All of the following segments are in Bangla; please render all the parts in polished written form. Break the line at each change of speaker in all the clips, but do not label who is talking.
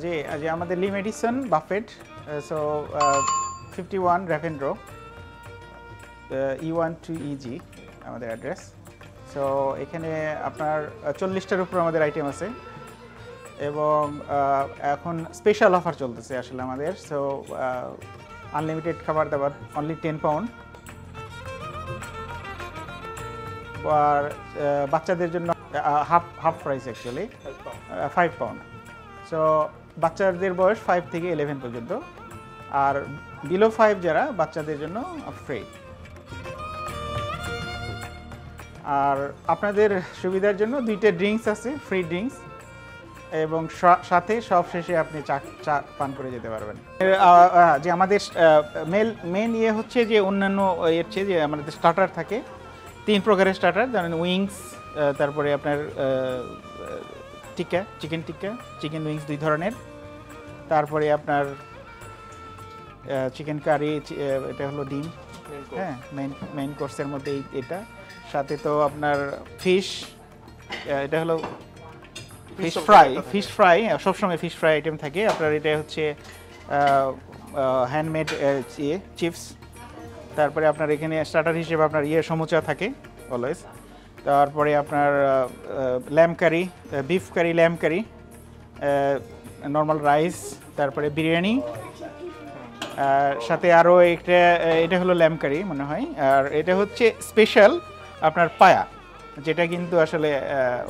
জি, যে আমাদের লিম এডিসন বাফেট, সো 51 র্যাভেন্ড্রো E12EG আমাদের অ্যাড্রেস। সো এখানে আপনার 40টার উপর আমাদের আইটেম আছে এবং এখন স্পেশাল অফার চলতেছে আসলে আমাদের। সো আনলিমিটেড খাবার দাবার অনলি 10 পাউন্ড, আর বাচ্চাদের জন্য half price actually 5 pound. So বাচ্চাদের বয়স 5 থেকে 11 পর্যন্ত, আর বিলো 5 যারা বাচ্চাদের জন্য ফ্রি। আর আপনাদের সুবিধার জন্য 2টা ড্রিঙ্কস আছে, ফ্রি ড্রিঙ্কস, এবং সাথে সব শেষে আপনি চা পান করে যেতে পারবেন। যে আমাদের মেন ইয়ে হচ্ছে যে অন্যান্য এর চেয়ে যে আমাদের স্টার্টার থাকে 3 প্রকারের স্টার্টার, যেমন উইংস, তারপরে আপনার টিক্কা, চিকেন টিক্কা, চিকেন উইংস 2 ধরনের, তারপরে আপনার চিকেন কারি, এটা হলো ডিম, হ্যাঁ মেইন কোর্সের মধ্যে এটা। সাথে তো আপনার ফিশ, এটা হলো ফিশ ফ্রাই, সবসময় ফিশ ফ্রাই আইটেম থাকে আপনার। এটা হচ্ছে হ্যান্ডমেড চিপস। তারপরে আপনার এখানে স্টার্টার হিসেবে আপনার সমুচা থাকে অলওয়েজ। তারপরে আপনার ল্যাম্ব কারি, বিফ কারি, ল্যাম্ব কারি, নর্মাল রাইস, তারপরে বিরিয়ানি, সাথে আরও এটা হলো ল্যাম্ব কারি মনে হয়। আর এটা হচ্ছে স্পেশাল আপনার পায়া, যেটা কিন্তু আসলে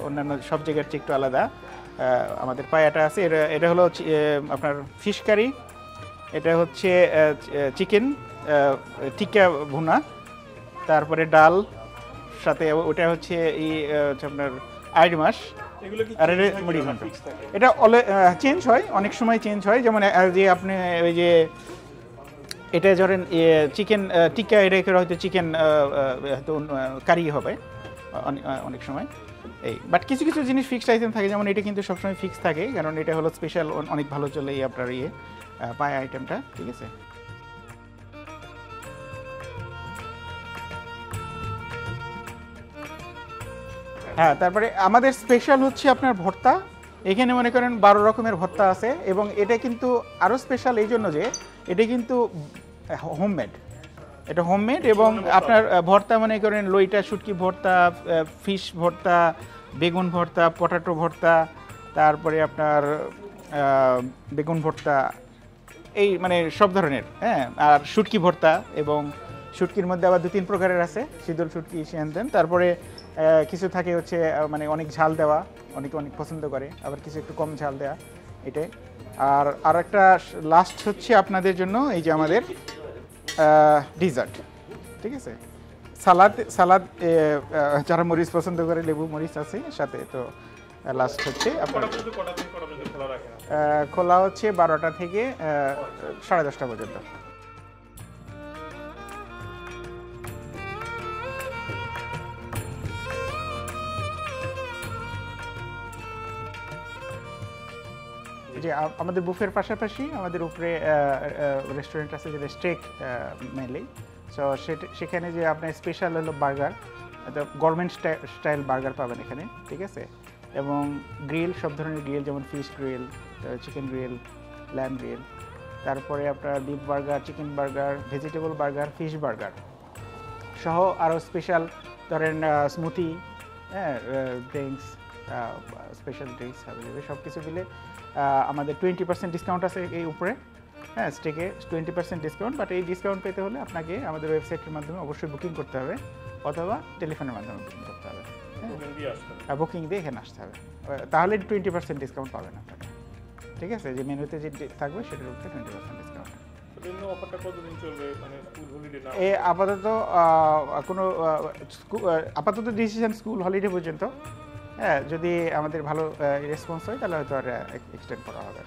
অন্যান্য সব জায়গার চেয়ে একটু আলাদা। আমাদের পায়াটা আছে, এটা হলো আপনার ফিশ কারি, এটা হচ্ছে চিকেন টিক্কা ভুনা, তারপরে ডাল, সাথে ওটা হচ্ছে আপনার আইড মাস, আর মুড়ি ঘন্ট। এটা চেঞ্জ হয়, অনেক সময় চেঞ্জ হয়। যেমন যে আপনি ওই যে এটা ধরেন চিকেন টিক্কা, এটা হয়তো চিকেন হয়তো কারি হবে অনেক সময় এই। বাট কিছু কিছু জিনিস ফিক্সড আইটেম থাকে, যেমন এটা কিন্তু সবসময় ফিক্স থাকে, কারণ এটা হলো স্পেশাল, অনেক ভালো চলে এই আপনার পায়া আইটেমটা, ঠিক আছে। হ্যাঁ, তারপরে আমাদের স্পেশাল হচ্ছে আপনার ভর্তা। এখানে মনে করেন 12 রকমের ভর্তা আছে, এবং এটা কিন্তু আরও স্পেশাল এই জন্য যে এটা কিন্তু হোমমেড, এটা হোমমেড। এবং আপনার ভর্তা মনে করেন লইটা শুটকি ভর্তা, ফিশ ভর্তা, বেগুন ভর্তা, পটাটো ভর্তা, তারপরে আপনার বেগুন ভর্তা, এই মানে সব ধরনের, হ্যাঁ। আর শুটকি ভর্তা, এবং শুটকির মধ্যে আবার 2-3 প্রকারের আছে, শীতল শুটকি, দেন তারপরে কিছু থাকে হচ্ছে মানে অনেক ঝাল দেওয়া, অনেকে অনেক পছন্দ করে, আবার কিছু একটু কম ঝাল দেওয়া, এটাই। আর একটা লাস্ট হচ্ছে আপনাদের জন্য এই যে আমাদের ডিজার্ট, ঠিক আছে। সালাদ যারা মরিচ পছন্দ করে, লেবু মরিচ আছে সাথে। তো লাস্ট হচ্ছে আপনার খোলা হচ্ছে 12টা থেকে 10:30 পর্যন্ত। যে আমাদের বুফের পাশাপাশি আমাদের উপরে রেস্টুরেন্ট আছে, যেটা স্টেক মেনলি। সো সেখানে যে আপনার স্পেশাল হলো বার্গার, গভর্নমেন্ট স্টাইল বার্গার পাবেন এখানে, ঠিক আছে। এবং গ্রিল, সব ধরনের গ্রিল, যেমন fish grill, chicken grill, lamb grill, তারপরে আপনার beef burger, chicken burger, vegetable burger, fish burger সহ আরও স্পেশাল ধরেন স্মুথি, হ্যাঁ, ড্রিঙ্কস, স্পেশাল ড্রিঙ্কস অ্যাভেলেবেল। সব কিছু মিলে আমাদের 20% ডিসকাউন্ট আছে এই উপরে, হ্যাঁ, স্টেকে 20% ডিসকাউন্ট। বাট এই ডিসকাউন্ট পেতে হলে আপনাকে আমাদের ওয়েবসাইটের মাধ্যমে অবশ্যই বুকিং করতে হবে, অথবা টেলিফোনের মাধ্যমে বুকিং করতে হবে, বুকিং দিয়ে এখানে আসতে হবে, তাহলে 20% ডিসকাউন্ট পাবেন আপনারা, ঠিক আছে। যে মেনুতে যে থাকবে সেটার উপরে 20% ডিসকাউন্ট। আপাতত ডিসিশন স্কুল হলিডে পর্যন্ত। হ্যাঁ, যদি আমাদের ভালো রেসপন্স হয় তাহলে হয়তো আর এক্সটেন্ড করা হবে।